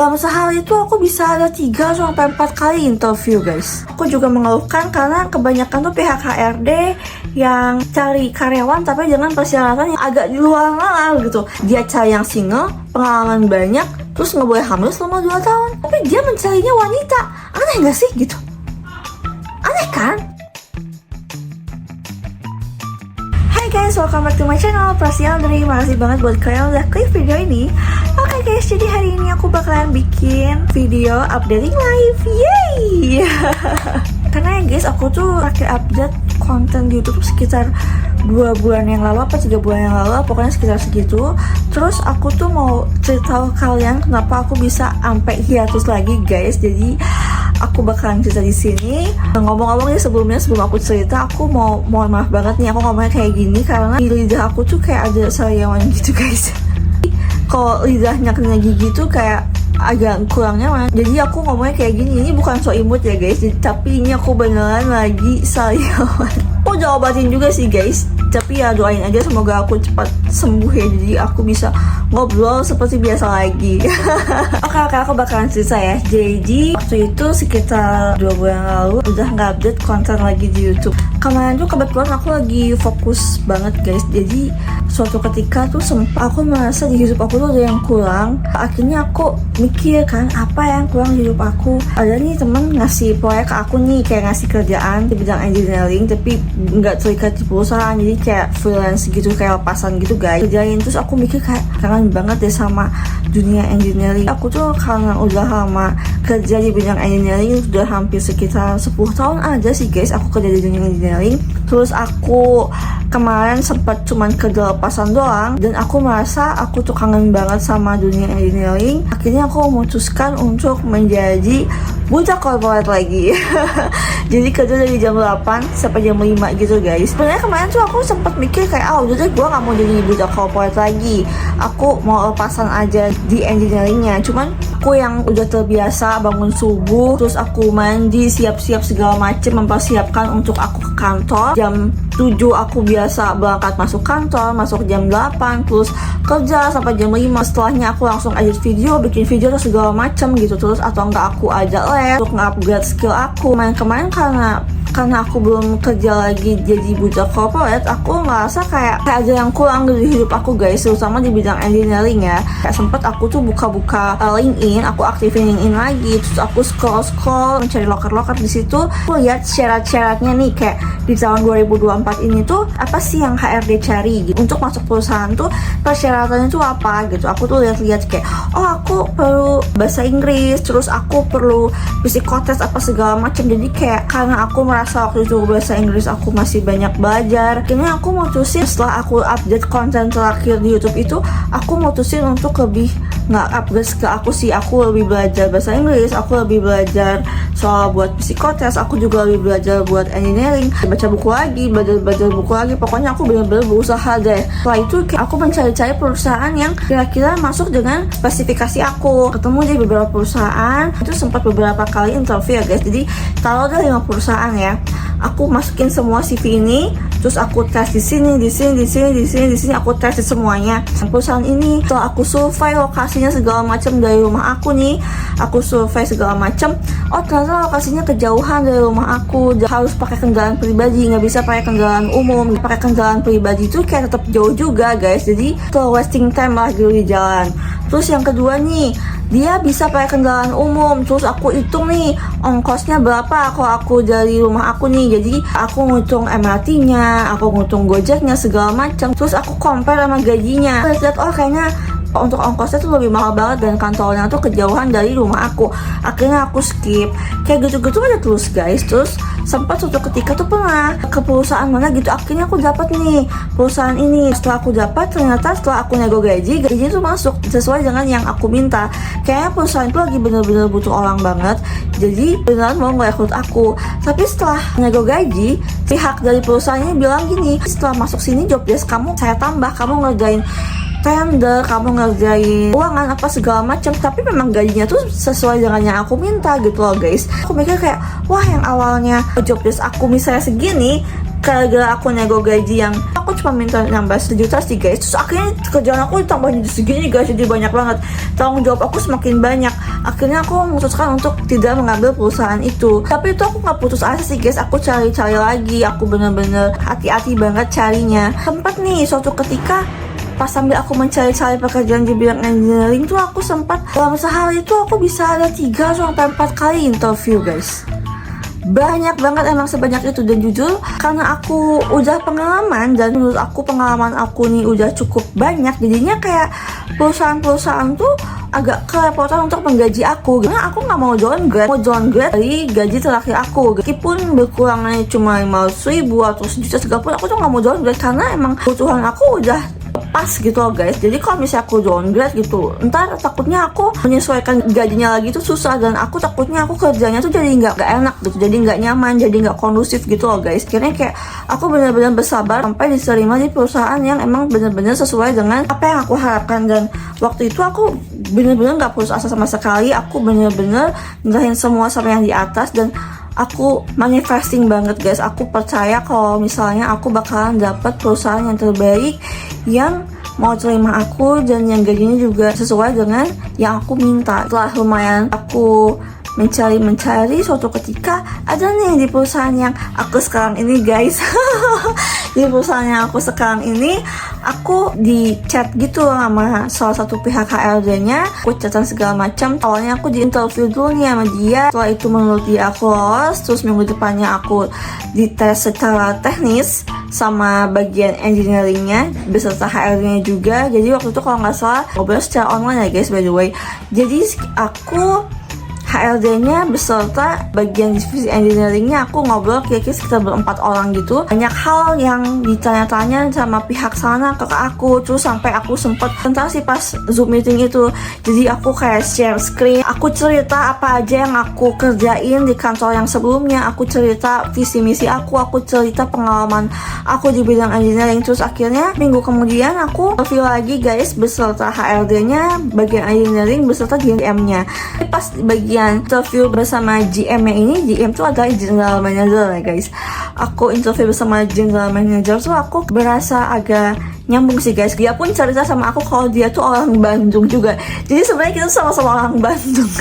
Dalam sehari itu aku bisa ada 3-4 kali interview guys. Aku juga mengeluhkan karena kebanyakan tuh pihak HRD yang cari karyawan tapi dengan persyaratan yang agak di luar nalar gitu. Dia cari yang single, pengalaman banyak, terus nggak boleh hamil selama 2 tahun. Tapi dia mencarinya wanita. Aneh nggak sih gitu? Aneh kan? Hai guys, welcome back to my channel. Prasial dari makasih banget buat kalian udah klik video ini. Oke guys, jadi hari ini aku bakalan bikin video updating live. Yeay! Karena ya guys, aku tuh terakhir update konten di YouTube sekitar 2 bulan yang lalu, apa 3 bulan yang lalu, pokoknya sekitar segitu. Terus aku tuh mau cerita ke kalian kenapa aku bisa sampai hiatus lagi guys. Jadi aku bakalan cerita di sini. Ngomong-ngomong ya sebelum aku cerita, aku mohon maaf banget nih aku ngomongnya kayak gini karena di lidah aku tuh kayak ada sariawan gitu guys. Kalau lidahnya kena gigi tuh kayak agak kurang nyaman. Jadi aku ngomongnya kayak gini. Ini bukan so imut ya guys, tapi ini aku beneran lagi sariawan. Aku udah obatin juga sih guys, tapi ya doain aja semoga aku cepat sembuh ya, jadi aku bisa ngobrol seperti biasa lagi. Oke, aku bakalan cerita ya. Jadi waktu itu sekitar 2 bulan lalu udah nggak update konten lagi di YouTube. Kemarin tuh kebetulan aku lagi fokus banget guys. Jadi suatu ketika tuh aku merasa di hidup aku tuh ada yang kurang. Akhirnya aku mikir kan, apa yang kurang di hidup aku. Ada nih temen ngasih proyek ke aku nih, kayak ngasih kerjaan di bidang engineering tapi nggak terikat di perusahaan, jadi kayak freelance gitu, kayak lepasan gitu guys, kerjain. Terus aku mikir kayak kangen banget deh sama dunia engineering. Aku tuh karena udah lama kerja di bidang engineering, udah hampir sekitar 10 tahun aja sih guys aku kerja di dunia engineering. Terus aku kemarin sempat cuman kerja lepasan doang, dan aku merasa aku tuh kangen banget sama dunia engineering. Akhirnya aku memutuskan untuk menjadi buta corporate lagi. Jadi kerja dari jam 8 sampai jam 5 gitu guys. Sebenarnya kemarin tuh aku sempat mikir kayak udah deh gue gak mau jadi buta corporate lagi, aku mau lepasan aja di engineeringnya. Cuman aku yang udah terbiasa bangun subuh, terus aku mandi, siap-siap segala macem, mempersiapkan untuk aku ke kantor. Jam 7 aku biasa berangkat masuk kantor, masuk jam 8, terus kerja sampai jam 5. Setelahnya aku langsung edit video, bikin video terus segala macem gitu. Terus atau enggak aku ajak les untuk nge-upgrade skill aku. Kemarin karena aku belum kerja lagi jadi budak corporate, aku ngerasa kayak ada yang kurang di hidup aku guys, terutama di bidang engineering ya. Kayak sempet aku tuh buka-buka LinkedIn, aku aktifin LinkedIn lagi, terus aku scroll mencari loker-loker di situ. Aku lihat syarat-syaratnya nih, kayak di tahun 2024 ini tuh apa sih yang HRD cari gitu. Untuk masuk perusahaan tuh persyaratannya tuh apa gitu. Aku tuh lihat-lihat kayak aku perlu bahasa Inggris, terus aku perlu psikotes apa segala macam. Jadi kayak karena aku merasa waktu itu bahasa Inggris aku masih banyak belajar, akhirnya aku mutusin setelah aku update konten terakhir di YouTube itu, aku mutusin untuk lebih nggak upgrade ke aku sih. Aku lebih belajar bahasa Inggris, aku lebih belajar soal buat psikotes, aku juga lebih belajar buat engineering, baca buku lagi, belajar buku lagi. Pokoknya aku benar-benar berusaha deh. Setelah itu aku mencari-cari perusahaan yang kira-kira masuk dengan spesifikasi aku. Ketemu di beberapa perusahaan, itu sempat beberapa kali interview ya guys. Jadi kalau ada 5 perusahaan ya, aku masukin semua CV ini, terus aku tes di sini, aku tes di semuanya. Perusahaan ini setelah aku survei lokasinya segala macam dari rumah aku nih, aku survei segala macam, ternyata lokasinya kejauhan dari rumah aku, harus pakai kendaraan pribadi, nggak bisa pakai kendaraan umum. Pakai kendaraan pribadi itu kayak tetap jauh juga guys, jadi wasting time lah gitu di jalan. Terus yang kedua nih, dia bisa pakai kendaraan umum. Terus aku hitung nih ongkosnya berapa kalau aku dari rumah aku nih. Jadi aku ngitung MRT-nya, aku ngitung Gojeknya segala macam. Terus aku compare sama gajinya. Lihat kayaknya untuk ongkosnya tuh lebih mahal banget dan kantornya tuh kejauhan dari rumah aku. Akhirnya aku skip. Kayak gitu-gitu aja terus guys. Terus sempat suatu ketika tuh pernah ke perusahaan mana gitu, akhirnya aku dapat nih perusahaan ini. Setelah aku dapat, ternyata setelah aku nego gajinya tuh masuk sesuai dengan yang aku minta. Kayaknya perusahaan itu lagi bener-bener butuh orang banget, jadi beneran mau ngerekrut aku. Tapi setelah nego gaji, pihak dari perusahaannya bilang gini, setelah masuk sini job desk kamu saya tambah, kamu ngerjain tender, kamu ngerjain uangan apa segala macam. Tapi memang gajinya tuh sesuai dengan yang aku minta gitu loh guys. Aku mikir kayak, wah yang awalnya job desk aku misalnya segini, gara-gara aku nego gaji yang aku aku cuma minta nambah 1 juta sih guys. Terus akhirnya kerjaan aku ditambah jadi segini guys, jadi banyak banget, tanggung jawab aku semakin banyak. Akhirnya aku memutuskan untuk tidak mengambil perusahaan itu. Tapi itu aku nggak putus asa sih guys, aku cari-cari lagi, aku bener-bener hati-hati banget carinya. Sempat nih suatu ketika pas sambil aku mencari-cari pekerjaan di bidang engineering tuh, aku sempat dalam sehari itu aku bisa ada 3-4 kali interview guys. Banyak banget emang sebanyak itu. Dan jujur karena aku udah pengalaman dan menurut aku pengalaman aku nih udah cukup banyak, jadinya kayak perusahaan-perusahaan tuh agak kerepotan untuk menggaji aku. Karena aku nggak mau downgrade, dari gaji terakhir aku. Meskipun berkurangnya cuma 500.000 atau 1 juta sekalipun, aku tuh nggak mau downgrade karena emang kebutuhan aku udah pas gitu loh guys. Jadi kalau misalnya aku downgrade gitu, ntar takutnya aku menyesuaikan gajinya lagi tuh susah, dan aku takutnya aku kerjanya tuh jadi nggak enak gitu, jadi nggak nyaman, jadi nggak kondusif gitu loh guys. Akhirnya kayak aku benar-benar bersabar sampai diterima di perusahaan yang emang benar-benar sesuai dengan apa yang aku harapkan. Dan waktu itu aku benar-benar nggak putus asa sama sekali. Aku benar-benar ngerahin semua sama yang di atas, dan aku manifesting banget guys. Aku percaya kalau misalnya aku bakalan dapat perusahaan yang terbaik, yang mau terima aku, dan yang gajinya juga sesuai dengan yang aku minta. Setelah lumayan aku mencari suatu ketika ada nih di perusahaan yang aku sekarang ini guys. Di perusahaan yang aku sekarang ini, aku di chat gitu sama salah satu pihak HRD-nya, aku chatan segala macam. Awalnya aku di interview dulu nih sama dia, setelah itu menurut dia aku lolos. Terus minggu depannya aku dites secara teknis sama bagian engineeringnya beserta HRD-nya juga. Jadi waktu itu kalau nggak salah ngobrol secara online ya guys, by the way. Jadi aku HRD-nya beserta bagian divisi engineeringnya, aku ngobrol kira-kira sekitar 4 orang gitu. Banyak hal yang ditanya-tanya sama pihak sana ke aku, terus sampai aku sempet tentang sih pas Zoom meeting itu. Jadi aku kayak share screen, aku cerita apa aja yang aku kerjain di kantor yang sebelumnya, aku cerita visi misi aku cerita pengalaman aku di bidang engineering. Terus akhirnya minggu kemudian aku interview lagi guys beserta HRD-nya, bagian engineering beserta GM-nya. Pas bagian interview bersama GM-nya ini, GM tuh adalah general manager ya guys. Aku interview bersama general manager tuh aku berasa agak nyambung sih guys. Dia pun cerita sama aku kalau dia tuh orang Bandung juga. Jadi sebenarnya kita sama-sama orang Bandung.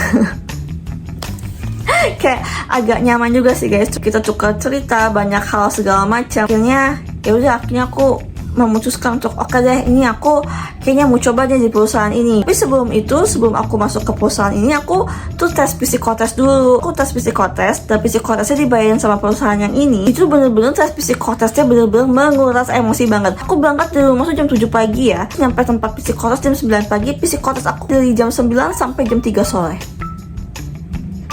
Kayak agak nyaman juga sih guys. Kita tukar cerita banyak hal segala macam. Akhirnya akhirnya aku memutuskan untuk oke deh, ini aku kayaknya mau coba deh di perusahaan ini. Tapi sebelum aku masuk ke perusahaan ini, aku tuh tes psikotes dulu. Aku tes psikotes, dan psikotesnya dibayarin sama perusahaan yang ini. Itu bener-bener tes psikotesnya bener-bener menguras emosi banget. Aku berangkat dari rumah tuh jam 7 pagi ya, nyampe tempat psikotes jam 9 pagi. Psikotes aku dari jam 9 sampai jam 3 sore.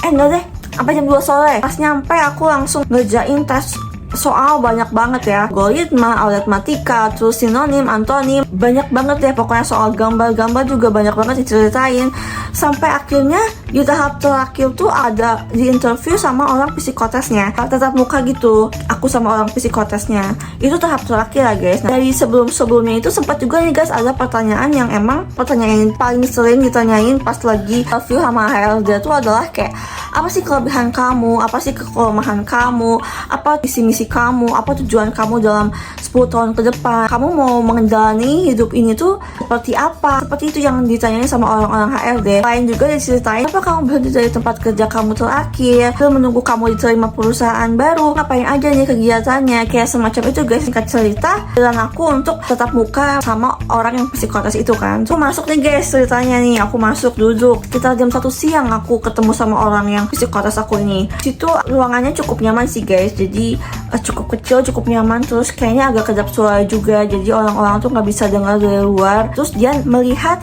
Enggak deh, sampai jam 2 sore. Pas nyampe aku langsung ngerjain tes soal banyak banget ya, algoritma, aritmatika, terus sinonim, antonim, banyak banget ya pokoknya. Soal gambar-gambar juga banyak banget diceritain. Sampai akhirnya di tahap terakhir tuh ada di interview sama orang psikotesnya, tatap muka gitu, aku sama orang psikotesnya. Itu tahap terakhir ya guys. Nah, dari sebelumnya itu sempat juga nih guys ada pertanyaan yang emang pertanyaan yang paling sering ditanyain pas lagi interview sama HRD itu adalah kayak, apa sih kelebihan kamu, apa sih kelemahan kamu, apa visi misi kamu, apa tujuan kamu dalam 10 tahun ke depan, kamu mau menjalani hidup ini tuh seperti apa. Seperti itu yang ditanyain sama orang-orang HRD. Lain juga diceritain, apa kamu berhenti dari tempat kerja kamu terakhir, terus menunggu kamu diterima perusahaan baru, ngapain aja nih kegiatannya, kayak semacam itu guys. Singkat cerita, dan aku untuk tetap muka sama orang yang psikotes itu kan. So masuk nih guys ceritanya nih, aku masuk duduk sekitar jam 1 siang aku ketemu sama orang yang psikotes aku ini. Situ ruangannya cukup nyaman sih guys, jadi cukup kecil, cukup nyaman, terus kayaknya agak kedap suara juga, jadi orang-orang tuh nggak bisa dengar dari luar. Terus dia melihat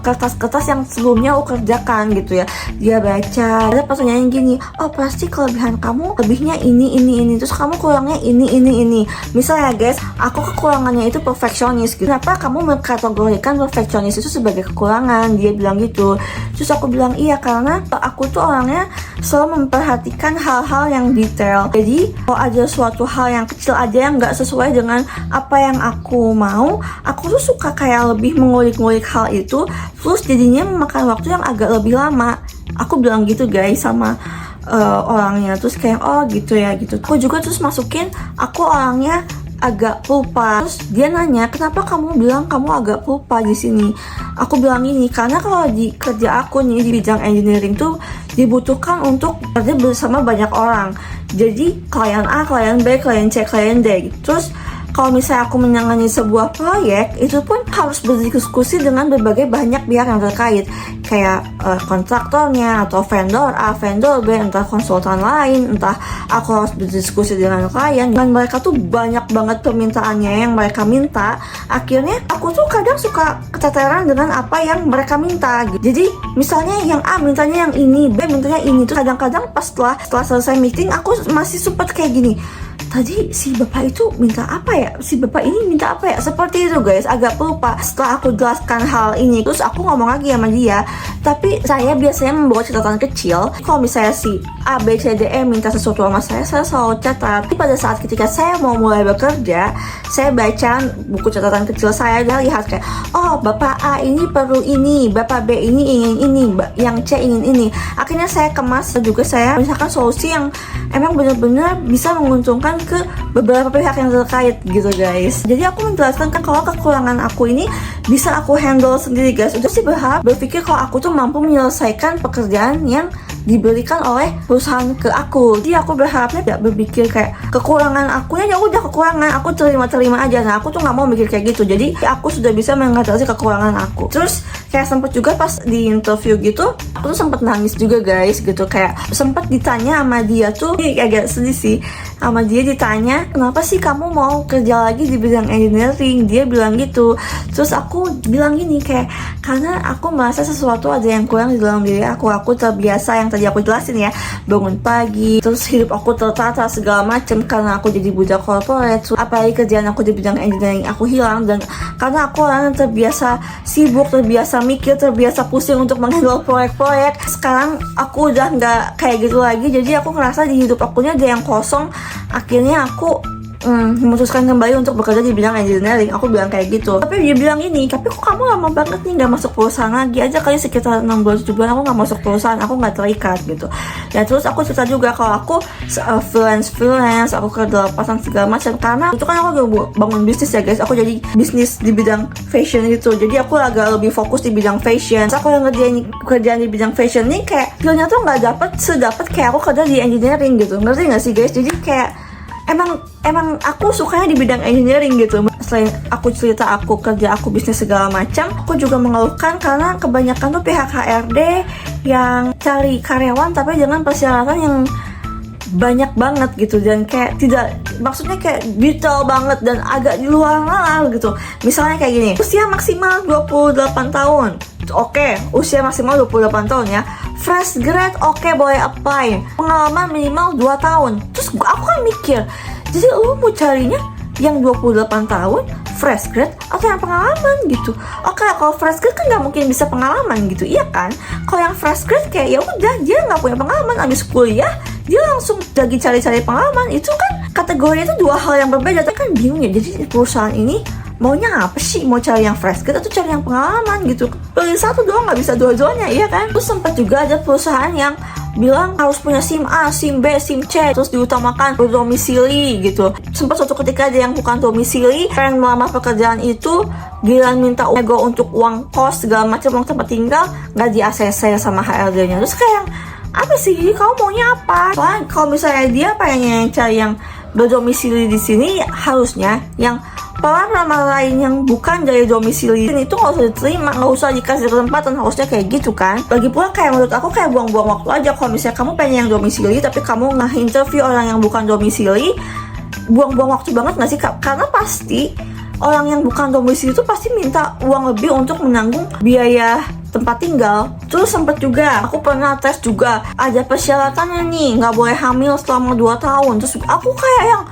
kertas-kertas yang sebelumnya aku kerjakan gitu ya, dia baca, ada pertanyaan gini, oh pasti kelebihan kamu lebihnya ini, terus kamu kurangnya ini. Misalnya guys, aku kekurangannya itu perfeksionis gitu, kenapa kamu mengkategorikan perfeksionis itu sebagai kekurangan, dia bilang gitu. Terus aku bilang iya, karena aku tuh orangnya selalu memperhatikan hal-hal yang detail. Jadi kalau ada suatu hal yang kecil aja yang nggak sesuai dengan apa yang aku mau, aku tuh suka kayak lebih mengulik-ngulik hal itu, terus jadinya memakan waktu yang agak lebih lama. Aku bilang gitu guys sama orangnya. Terus kayak oh gitu ya gitu. Aku juga terus masukin aku orangnya agak pulpa. Terus dia nanya, kenapa kamu bilang kamu agak pulpa di sini? Aku bilang ini, karena kalau di kerja aku nih di bidang engineering tuh dibutuhkan untuk kerja bersama banyak orang. Jadi klien A, klien B, klien C, klien D. Terus kalau misalnya aku menangani sebuah proyek, itu pun harus berdiskusi dengan berbagai banyak pihak yang terkait, kayak kontraktornya, atau vendor A, vendor B, entah konsultan lain, entah aku harus berdiskusi dengan klien. Dan mereka tuh banyak banget permintaannya yang mereka minta. Akhirnya aku tuh kadang suka keteteran dengan apa yang mereka minta gitu. Jadi misalnya yang A mintanya yang ini, B mintanya ini. Tuh kadang-kadang pas setelah selesai meeting, aku masih sempat kayak gini, tadi si bapak itu minta apa ya? Si bapak ini minta apa ya? Seperti itu guys, agak lupa. Setelah aku jelaskan hal ini, terus aku ngomong lagi sama dia. Tapi saya biasanya membawa catatan kecil. Kalau misalnya si A, B, C, D, E minta sesuatu sama saya selalu catat. Tapi pada saat ketika saya mau mulai bekerja, saya baca buku catatan kecil saya dan lihat kayak, oh bapak A ini perlu ini, bapak B ini ingin ini, yang C ingin ini. Akhirnya saya kemas juga, saya misalkan solusi yang emang benar-benar bisa menguntungkan ke beberapa pihak yang terkait gitu guys. Jadi aku menjelaskan kan kalau kekurangan aku ini bisa aku handle sendiri guys. Udah sih berpikir kalau aku tuh mampu menyelesaikan pekerjaan yang diberikan oleh perusahaan ke aku. Jadi aku berharapnya tidak berpikir kayak kekurangan aku ya udah kekurangan, aku terima aja. Nah aku tuh nggak mau mikir kayak gitu. Jadi aku sudah bisa mengatasi kekurangan aku. Terus kayak sempet juga pas di interview gitu, aku tuh sempet nangis juga guys gitu. Kayak sempet ditanya sama dia tuh, ini agak sedih sih, sama dia ditanya, kenapa sih kamu mau kerja lagi di bidang engineering? Dia bilang gitu. Terus aku bilang gini kayak, karena aku merasa sesuatu ada yang kurang di dalam diri aku. Aku terbiasa yang tadi aku jelasin ya, bangun pagi, terus hidup aku tertata segala macem karena aku jadi budak corporate. Apalagi kerjaan aku di bidang engineering aku hilang, dan karena aku orang yang terbiasa sibuk, terbiasa mikir, terbiasa pusing untuk menghandle proyek-proyek. Sekarang aku udah nggak kayak gitu lagi, jadi aku ngerasa di hidup akunya ada yang kosong. Akhirnya aku memutuskan kembali untuk bekerja di bidang engineering. Aku bilang kayak gitu. Tapi dia bilang ini, tapi kok kamu lama banget nih gak masuk perusahaan lagi? Aja kali sekitar 6 bulan 7 bulan aku gak masuk perusahaan, aku gak terikat gitu. Ya terus aku cerita juga kalau aku freelance, aku kerja lepasan segala macam. Karena itu kan aku udah bangun bisnis ya guys. Aku jadi bisnis di bidang fashion gitu. Jadi aku agak lebih fokus di bidang fashion. Terus aku yang kerjaan di bidang fashion nih kayak feelnya tuh gak sedapat kayak aku kerja di engineering gitu. Ngerti gak sih guys? Jadi kayak emang aku sukanya di bidang engineering gitu. Selain aku cerita aku kerja, aku bisnis segala macam, aku juga mengeluhkan karena kebanyakan tuh pihak HRD yang cari karyawan tapi dengan persyaratan yang banyak banget gitu, dan kayak tidak, maksudnya kayak detail banget dan agak di luar nalar gitu. Misalnya kayak gini, usia maksimal 28 tahun. Oke, usia maksimal 28 tahun ya. Fresh grade oke, boleh apply. Pengalaman minimal 2 tahun. Terus aku kan mikir, jadi lu mau carinya yang 28 tahun, fresh grade, atau yang pengalaman gitu? Oke, kalau fresh grade kan nggak mungkin bisa pengalaman gitu, iya kan? Kalau yang fresh grade kayak ya udah dia nggak punya pengalaman, abis kuliah dia langsung lagi cari-cari pengalaman. Itu kan kategorinya itu dua hal yang berbeda. Tapi kan bingung ya, jadi perusahaan ini maunya apa sih? Mau cari yang fresh grade atau cari yang pengalaman gitu? Pilih satu doang, nggak bisa dua-duanya, iya kan? Terus sempat juga ada perusahaan yang bilang harus punya SIM A, SIM B, SIM C, terus diutamakan berdomisili gitu. Sempat suatu ketika ada yang bukan domisili, yang melamar pekerjaan itu giliran minta nego untuk uang kos segala macam, uang tempat tinggal, nggak di ACC sama HRD-nya. Terus kayak apa sih? Kamu maunya apa? Soalnya kalau misalnya dia pengen cari yang berdomisili di sini, harusnya yang pelamar lain yang bukan dari domisili itu nggak usah diterima, nggak usah dikasih kesempatan, harusnya kayak gitu kan. Lagi pula kayak menurut aku kayak buang-buang waktu aja. Kalau misalnya kamu pengen yang domisili tapi kamu nge-interview orang yang bukan domisili, buang-buang waktu banget nggak sih? Karena pasti orang yang bukan domisili itu pasti minta uang lebih untuk menanggung biaya tempat tinggal. Terus sempet juga, aku pernah tes juga, ada persyaratannya nih, nggak boleh hamil selama 2 tahun. Terus aku kayak yang,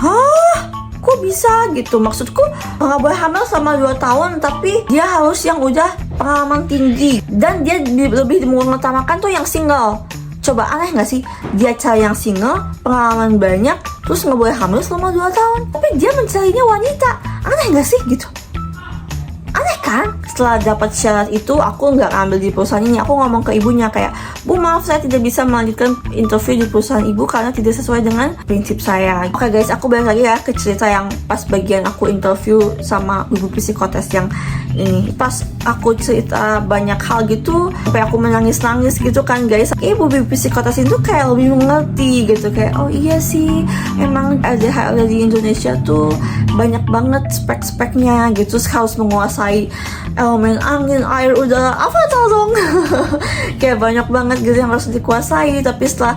hah? Kok bisa gitu? Maksudku nggak boleh hamil selama 2 tahun, tapi dia harus yang udah pengalaman tinggi, dan dia lebih mengutamakan tuh yang single. Coba aneh nggak sih? Dia cari yang single, pengalaman banyak, terus nggak boleh hamil selama 2 tahun, tapi dia mencarinya wanita. Aneh nggak sih gitu? Aneh kan? setelah dapat syarat itu aku nggak ngambil di perusahaan ini. Aku ngomong ke ibunya kayak, Bu maaf saya tidak bisa melanjutkan interview di perusahaan ibu karena tidak sesuai dengan prinsip saya. Oke guys, aku balik lagi ya ke cerita yang pas bagian aku interview sama ibu psikotes yang ini. Pas aku cerita banyak hal gitu sampai aku menangis-nangis gitu kan guys, ibu psikotes itu kayak lebih mengerti gitu, kayak oh iya sih emang ADHD di Indonesia tuh banyak banget spek-speknya gitu, harus menguasai elemen angin, air, udara, apa tolong kayak banyak banget gitu yang harus dikuasai. Tapi setelah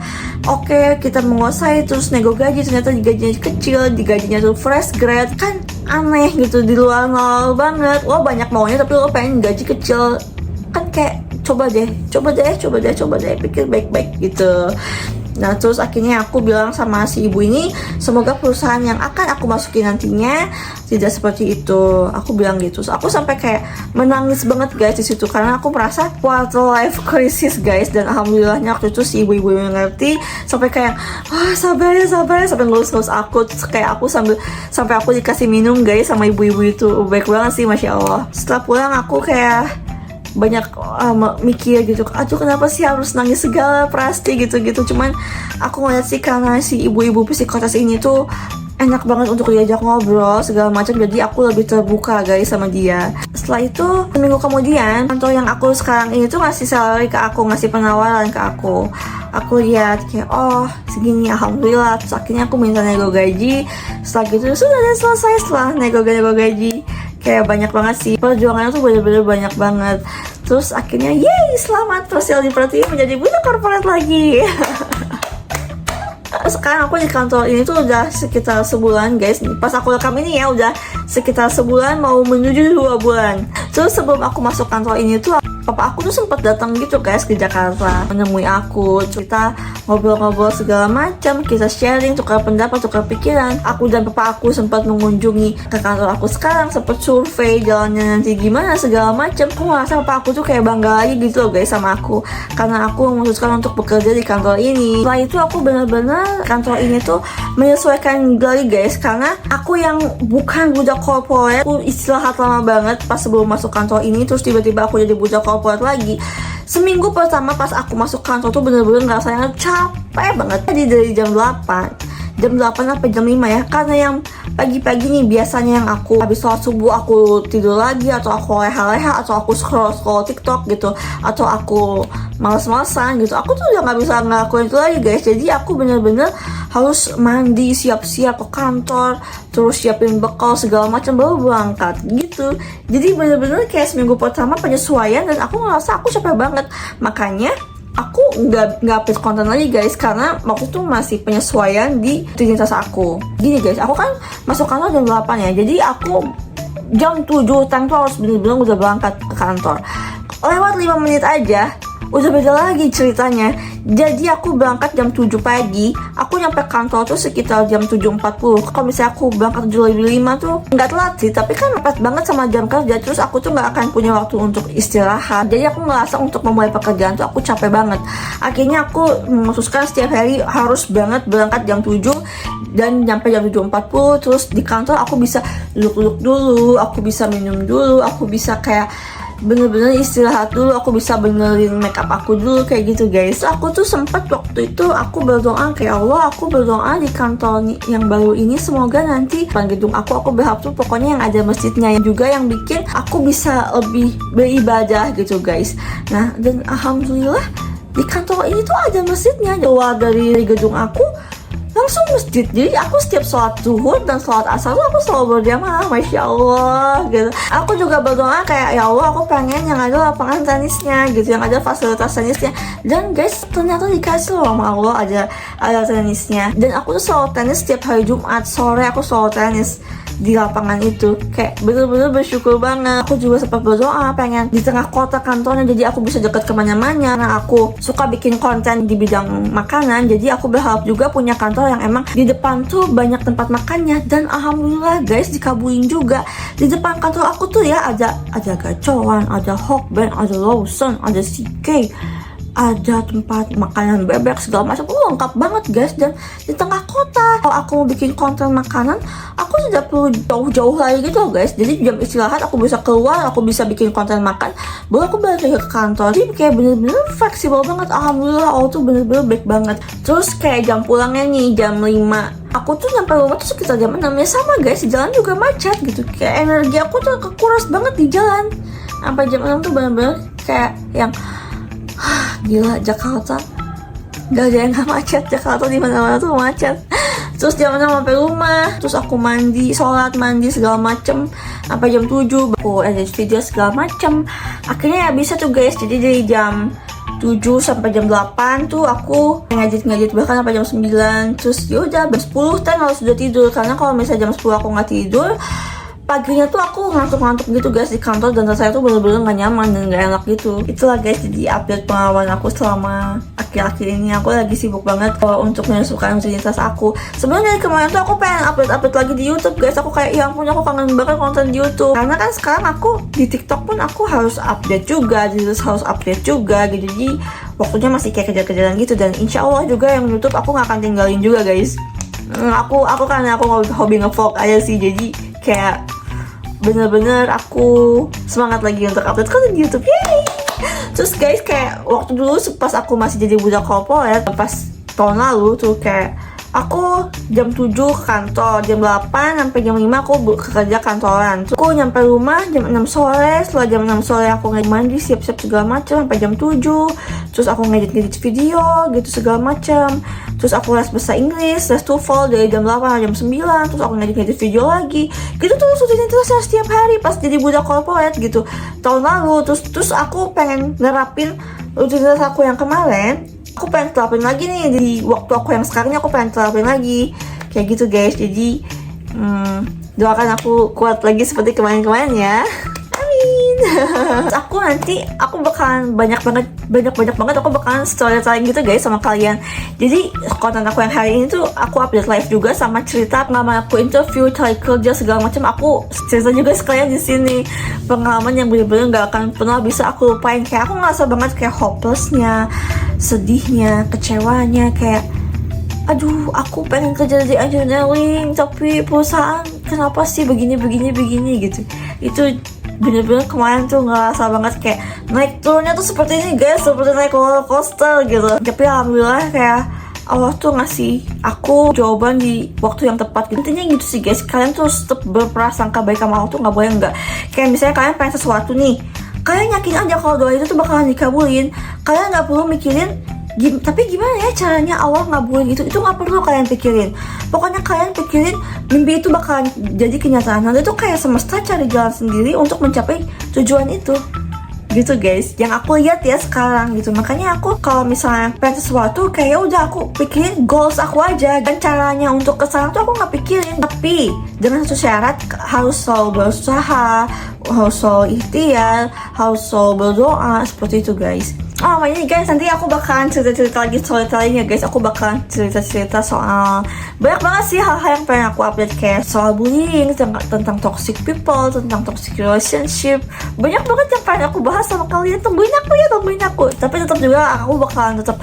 kita menguasai terus nego gaji, ternyata gajinya kecil, gajinya tuh fresh grade, kan aneh gitu, di luar normal banget. Lo banyak maunya tapi lo pengen gaji kecil, kan kayak coba deh pikir baik-baik gitu. Nah terus akhirnya aku bilang sama si ibu ini, semoga perusahaan yang akan aku masukin nantinya tidak seperti itu. Aku bilang gitu. So, aku sampai kayak menangis banget guys di situ karena aku merasa quarter life crisis guys. Dan alhamdulillahnya waktu itu si ibu-ibu yang ngerti, sampai kayak sabar ya sampai ngelus-ngelus aku. Terus kayak aku sampai aku dikasih minum guys sama ibu-ibu itu. Baik banget sih, masya Allah. Setelah pulang aku kayak banyak mikir gitu, aduh kenapa sih harus nangis segala pasti gitu-gitu. Cuman aku ngeliat sih karena si ibu-ibu psikotes ini tuh enak banget untuk diajak ngobrol segala macam, jadi aku lebih terbuka guys sama dia. Setelah itu seminggu kemudian kantor yang aku sekarang ini tuh ngasih salary ke aku, ngasih penawaran ke aku. Aku lihat kayak oh segini, alhamdulillah. Terus akhirnya aku minta nego gaji. Setelah gitu sudah selesai. Setelah nego gaji kayak banyak banget sih, perjuangannya tuh bener-bener banyak banget. Terus akhirnya yeay, selamat, Prasiel diperhatiin menjadi budak korporat lagi. Sekarang aku di kantor ini tuh udah sekitar sebulan guys. Pas aku rekam ini ya udah sekitar sebulan mau menuju 2 bulan. Terus sebelum aku masuk kantor ini tuh papa aku tuh sempat datang gitu guys ke Jakarta, menemui aku, cerita, ngobrol-ngobrol segala macam, kita sharing, tukar pendapat, tukar pikiran. Aku dan papa aku sempat mengunjungi ke kantor aku sekarang, sempat survei jalannya nanti gimana segala macam. Aku ngerasa papa aku tuh kayak bangga lagi gitu loh guys sama aku, karena aku memutuskan untuk bekerja di kantor ini. Setelah itu aku benar-benar kantor ini tuh menyesuaikan diri guys, karena aku yang bukan budak korporat, aku istirahat lama banget pas sebelum masuk kantor ini. Terus tiba-tiba aku jadi budak korporat lagi. Seminggu pertama pas aku masuk kantor tuh bener-bener ngerasanya capek banget. Jadi dari jam 8 sampai jam 5 ya, karena yang pagi-pagi nih biasanya yang aku habis sholat subuh aku tidur lagi, atau aku leha-leha, atau aku scroll TikTok gitu, atau aku males-malesan gitu. Aku tuh udah gak bisa ngelakuin itu lagi guys. Jadi aku bener-bener harus mandi, siap-siap ke kantor, terus siapin bekal segala macam baru berangkat gitu. Jadi bener-bener kayak seminggu pertama penyesuaian, dan aku ngerasa aku capek banget. Makanya aku nggak update konten lagi guys, karena waktu itu masih penyesuaian di rutinitas aku. Gini guys, aku kan masuk kantor jam 8 ya, jadi aku jam 7 tanpa harus bener-bener udah berangkat ke kantor. Lewat 5 menit aja udah beda lagi ceritanya. Jadi aku berangkat jam 7 pagi, aku nyampe kantor tuh sekitar jam 7.40. Kalau misalnya aku berangkat 7:05 tuh nggak telat sih, tapi kan mepet banget sama jam kerja. Terus aku tuh nggak akan punya waktu untuk istirahat. Jadi aku ngerasa untuk memulai pekerjaan tuh aku capek banget. Akhirnya aku memutuskan setiap hari harus banget berangkat jam 7 dan nyampe jam 7.40. Terus di kantor aku bisa duduk-duduk dulu, aku bisa minum dulu, aku bisa kayak bener-bener istirahat dulu, aku bisa benerin makeup aku dulu kayak gitu guys. Aku tuh sempat waktu itu aku berdoa kayak Allah, aku berdoa di kantor yang baru ini semoga nanti depan gedung aku berharap tuh pokoknya yang ada masjidnya, yang juga yang bikin aku bisa lebih beribadah gitu guys. Nah dan alhamdulillah di kantor ini tuh ada masjidnya. Keluar dari gedung aku langsung masjid. Jadi aku setiap sholat zuhur dan sholat asar tuh aku selalu berjamaah, masya Allah gitu. Aku juga berdoa kayak ya Allah, aku pengen yang ada lapangan tenisnya gitu, yang ada fasilitas tenisnya. Dan guys ternyata dikasih loh sama Allah ada tenisnya. Dan aku tuh selalu tenis setiap hari Jumat sore, aku selalu tenis di lapangan itu. Kayak bener-bener bersyukur banget. Aku juga sempat berdoa pengen di tengah kota kantornya, jadi aku bisa dekat kemana-mana. Nah aku suka bikin konten di bidang makanan, jadi aku berharap juga punya kantor yang emang di depan tuh banyak tempat makannya. Dan alhamdulillah guys dikabulin juga. Di depan kantor aku tuh ya ada Gacoan, ada Hokben, ada Lawson, ada CK, ada tempat makanan bebek segala macam, lengkap banget guys, dan di tengah kota. Kalau aku mau bikin konten makanan, aku tidak perlu jauh-jauh lagi gitu loh guys. Jadi jam istirahat aku bisa keluar, aku bisa bikin konten makan, baru aku balik lagi ke kantor. Jadi kayak bener-bener fleksibel banget, alhamdulillah. Allah tuh bener-bener baik banget. Terus kayak jam pulangnya nih jam 5, aku tuh nyampe rumah tuh sekitar jam 6. Ya sama guys, di jalan juga macet gitu, kayak energi aku tuh kekuras banget di jalan. Sampai jam 6 tuh bener-bener kayak yang gila, Jakarta gak ada yang gak macet. Jakarta di mana-mana tuh macet. Terus jam 6 sampai rumah, terus aku mandi, sholat, mandi segala macem sampai jam 7 aku edit video segala macem. Akhirnya ya bisa tuh guys. Jadi dari jam 7 sampai jam 8 tuh aku ngedit bahkan sampai jam 9. Terus yaudah jam 10 kan harus sudah tidur, karena kalau misalnya jam 10 aku nggak tidur, paginya tuh aku ngantuk-ngantuk gitu guys di kantor, dan rasanya tuh bener-bener gak nyaman dan gak enak gitu. Itulah guys, jadi update pengalaman aku selama akhir-akhir ini. Aku lagi sibuk banget untuk menyesuaikan rutinitas aku. Sebenarnya dari kemarin tuh aku pengen update lagi di YouTube guys. Aku kayak ya ampun, aku kangen banget konten di YouTube. Karena kan sekarang aku di TikTok pun aku harus update juga, harus update juga gitu. Jadi waktunya masih kayak kejar-kejaran gitu, dan insya Allah juga yang YouTube aku gak akan tinggalin juga guys. Aku karena aku hobi nge-vlog aja sih, jadi kayak bener-bener aku semangat lagi untuk upload konten di YouTube. Yeay! Terus guys, kayak waktu dulu pas aku masih jadi budak korporat, pas tahun lalu tuh kayak aku jam 7 ke kantor, jam 8 sampai jam 5 aku kerja kantoran. Terus aku nyampe rumah jam 6 sore. Setelah jam 6 sore aku mandi, siap-siap segala macam sampai jam 7. Terus aku ngedit video gitu segala macam. Terus aku les bahasa Inggris, les TOEFL dari jam 8 sampai jam 9. Terus aku ngedit video lagi. Gitu terus rutinitasnya setiap hari pas jadi budak korporat gitu tahun lalu. Terus aku pengen nerapin rutinitas aku yang kemarin. Aku pengen terapin lagi nih di waktu aku yang sekarang ini, aku pengen terapin lagi kayak gitu guys. Jadi doakan aku kuat lagi seperti kemarin-kemarin ya. Amin. Aku nanti bakalan banyak banget aku bakalan storytelling gitu guys sama kalian. Jadi konten aku yang hari ini tuh aku update live juga sama cerita pengalaman aku interview, cari kerja segala macam. Aku cerita juga sekalian di sini pengalaman yang bener-bener gak akan pernah bisa aku lupain. Kayak aku ngerasa banget kayak hopelessnya, sedihnya, kecewanya, kayak aduh aku pengen kerja di engineering tapi perusahaan kenapa sih begini gitu. Itu bener-bener kemarin tuh ngerasa banget kayak naik turunnya tuh seperti ini guys, seperti naik roller coaster gitu. Tapi alhamdulillah kayak Allah tuh ngasih aku jawaban di waktu yang tepat gitu. Intinya gitu sih guys, kalian tuh tetap berprasangka baik sama Allah tuh gak boleh enggak. Kayak misalnya kalian pengen sesuatu nih, kalian yakin aja kalau doa itu tuh bakalan dikabulin. Kalian gak perlu mikirin tapi gimana ya caranya Allah ngabulin itu gak perlu kalian pikirin. Pokoknya kalian pikirin mimpi itu bakalan jadi kenyataan. Nanti tuh kayak semesta cari jalan sendiri untuk mencapai tujuan itu gitu guys, yang aku lihat ya sekarang gitu. Makanya aku kalau misalnya pengen sesuatu kayak udah aku pikirin goals aku aja, dan caranya untuk kesana tuh aku nggak pikirin. Tapi dengan satu syarat, harus selalu berusaha, harus selalu ikhtiar, harus selalu berdoa, seperti itu guys. Oh ini guys, nanti aku bakalan cerita-cerita lagi storytelling ya guys. Aku bakalan cerita-cerita soal banyak banget sih hal-hal yang pengen aku update, kayak soal bullying, tentang toxic people, tentang toxic relationship. Banyak banget yang pengen aku bahas sama kalian. Tungguin aku. Tapi tetap juga aku bakalan tetap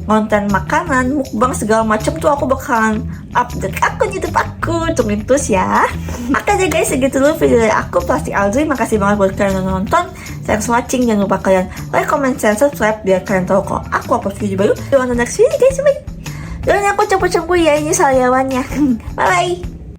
konten makanan, mukbang segala macam tuh aku bakalan update akun YouTube aku. Tungguin terus ya. Makanya guys, segitu dulu video dari aku, Plastik Audrey. Makasih banget buat kalian yang nonton. Thanks for watching. Jangan lupa kalian like, comment, share, subscribe biar kalian tahu kalau aku upload video baru. See you on the next video guys. Bye. Jangan aku campur-campur ya, ini sariawannya. Bye bye.